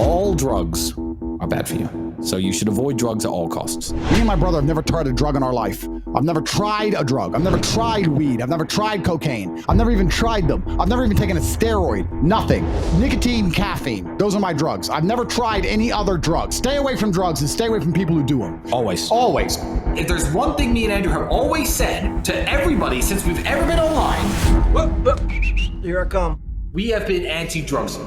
all drugs are bad for you. So you should avoid drugs at all costs. Me and my brother have never tried a drug in our life. I've never tried a drug. I've never tried weed. I've never tried cocaine. I've never even tried them. I've never even taken a steroid. Nothing. Nicotine, caffeine. Those are my drugs. I've never tried any other drugs. Stay away from drugs and stay away from people who do them. Always. Always. If there's one thing me and Andrew have always said to everybody since we've ever been online, Here I come. we have been anti-drugs.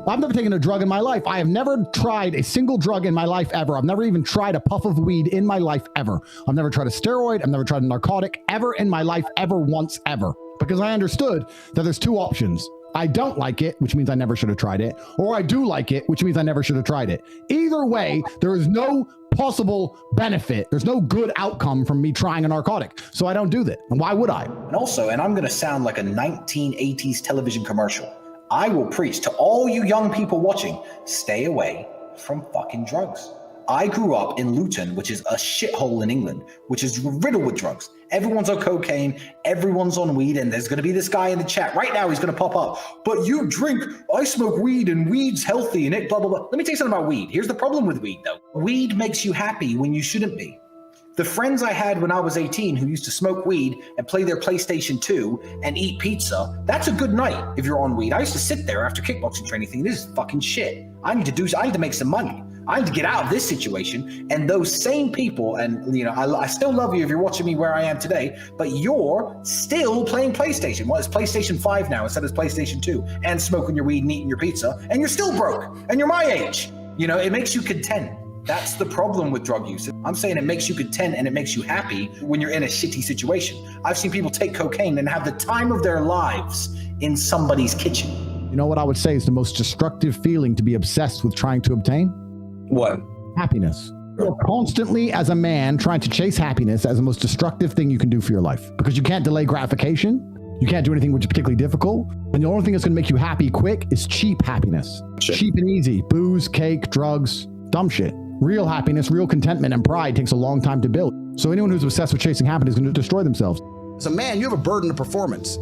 I've never taken a drug in my life. I have never tried a single drug in my life ever. I've never even tried a puff of weed in my life ever. I've never tried a steroid. I've never tried a narcotic ever in my life, ever once, ever. Because I understood that there's two options. I don't like it, which means I never should have tried it, or I do like it, which means I never should have tried it. Either way, there is no possible benefit. There's no good outcome from me trying a narcotic. So I don't do that. And why would I? And also, and I'm going to sound like a 1980s television commercial, I will preach to all you young people watching, stay away from fucking drugs. I grew up in Luton, which is a shithole in England, which is riddled with drugs. Everyone's on cocaine, everyone's on weed, and there's going to be this guy in the chat right now, he's going to pop up. But you drink, I smoke weed, and weed's healthy, and it blah, blah, blah. Let me tell you something about weed. Here's the problem with weed, though. Weed makes you happy when you shouldn't be. The friends I had when I was 18 who used to smoke weed and play their PlayStation 2 and eat pizza, that's a good night if you're on weed. I used to sit there after kickboxing training thinking, this is fucking shit. I need to make some money. I need to get out of this situation. And those same people, and you know, I still love you if you're watching me where I am today, but you're still playing PlayStation. Well, it's PlayStation 5 now instead of PlayStation 2, and smoking your weed and eating your pizza, and you're still broke, and you're my age. You know, it makes you content. That's the problem with drug use. I'm saying it makes you content and it makes you happy when you're in a shitty situation. I've seen people take cocaine and have the time of their lives in somebody's kitchen. You know what I would say is the most destructive feeling to be obsessed with trying to obtain? What? Happiness. You're constantly, as a man, trying to chase happiness as the most destructive thing you can do for your life. Because you can't delay gratification. You can't do anything which is particularly difficult. And the only thing that's going to make you happy quick is cheap happiness. Shit. Cheap and easy. Booze, cake, drugs, dumb shit. Real happiness, real contentment, and pride takes a long time to build. So anyone who's obsessed with chasing happiness is going to destroy themselves. As a man, you have a burden of performance.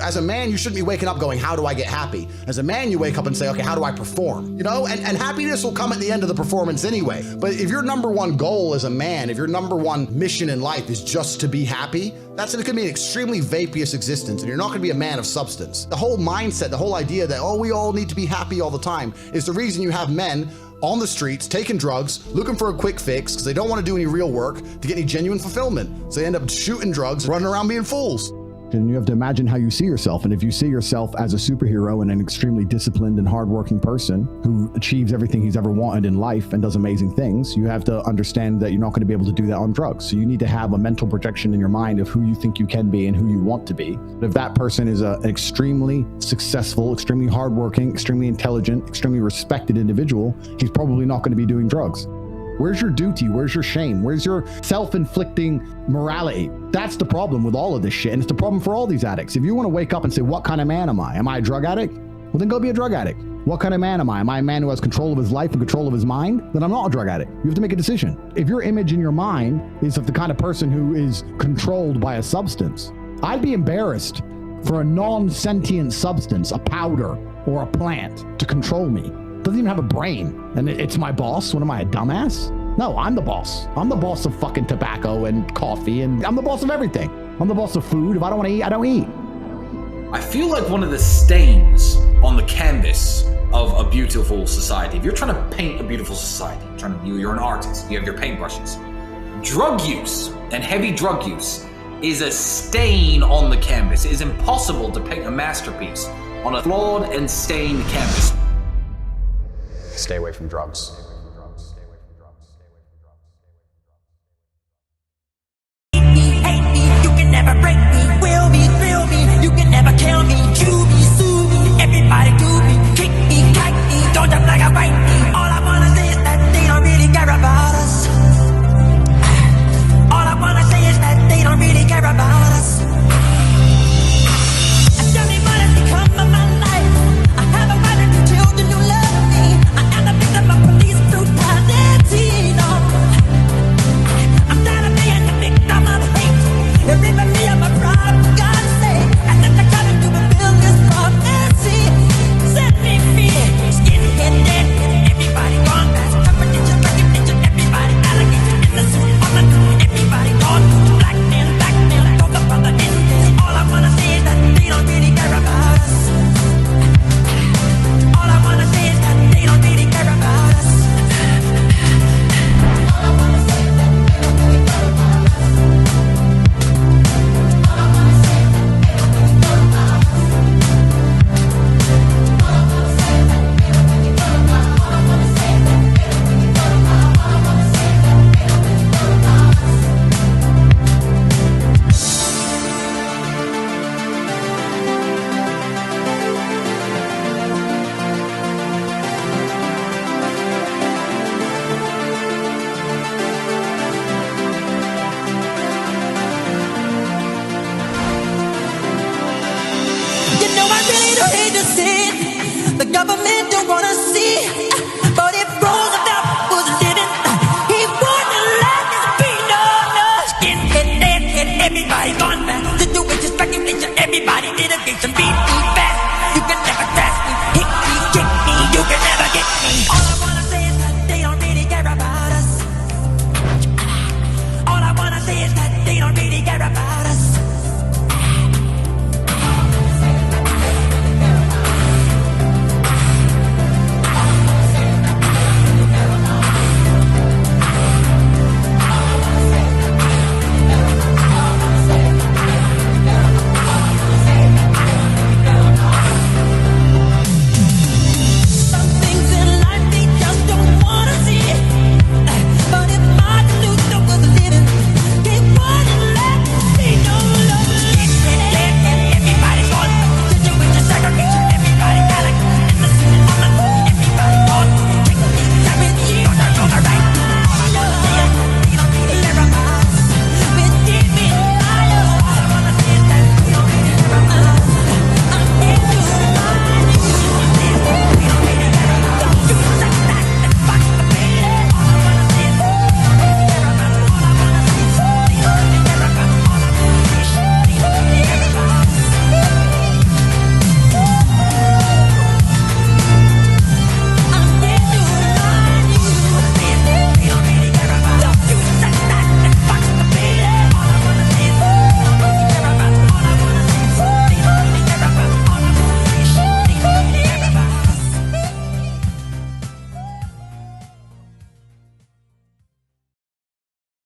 As a man, you shouldn't be waking up going, how do I get happy? As a man, you wake up and say, okay, how do I perform? You know, and happiness will come at the end of the performance anyway. But if your number one goal as a man, if your number one mission in life is just to be happy, that's going to be an extremely vaporous existence, and you're not going to be a man of substance. The whole mindset, the whole idea that, oh, we all need to be happy all the time is the reason you have men on the streets, taking drugs, looking for a quick fix because they don't want to do any real work to get any genuine fulfillment. So they end up shooting drugs, running around being fools. And you have to imagine how you see yourself. And if you see yourself as a superhero and an extremely disciplined and hardworking person who achieves everything he's ever wanted in life and does amazing things, you have to understand that you're not going to be able to do that on drugs. So you need to have a mental projection in your mind of who you think you can be and who you want to be. If that person is an extremely successful, extremely hardworking, extremely intelligent, extremely respected individual, he's probably not going to be doing drugs. Where's your duty? Where's your shame? Where's your self-inflicting morality? That's the problem with all of this shit. And it's the problem for all these addicts. If you want to wake up and say, what kind of man am I? Am I a drug addict? Well, then go be a drug addict. What kind of man am I? Am I a man who has control of his life and control of his mind? Then I'm not a drug addict. You have to make a decision. If your image in your mind is of the kind of person who is controlled by a substance, I'd be embarrassed for a non-sentient substance, a powder or a plant, to control me. Doesn't even have a brain, and it's my boss. What am I, a dumbass? No, I'm the boss. I'm the boss of fucking tobacco and coffee, and I'm the boss of everything. I'm the boss of food. If I don't want to eat, I don't eat. I feel like one of the stains on the canvas of a beautiful society. If you're trying to paint a beautiful society, you're an artist, you have your paintbrushes. Drug use and heavy drug use is a stain on the canvas. It is impossible to paint a masterpiece on a flawed and stained canvas. Stay away from drugs.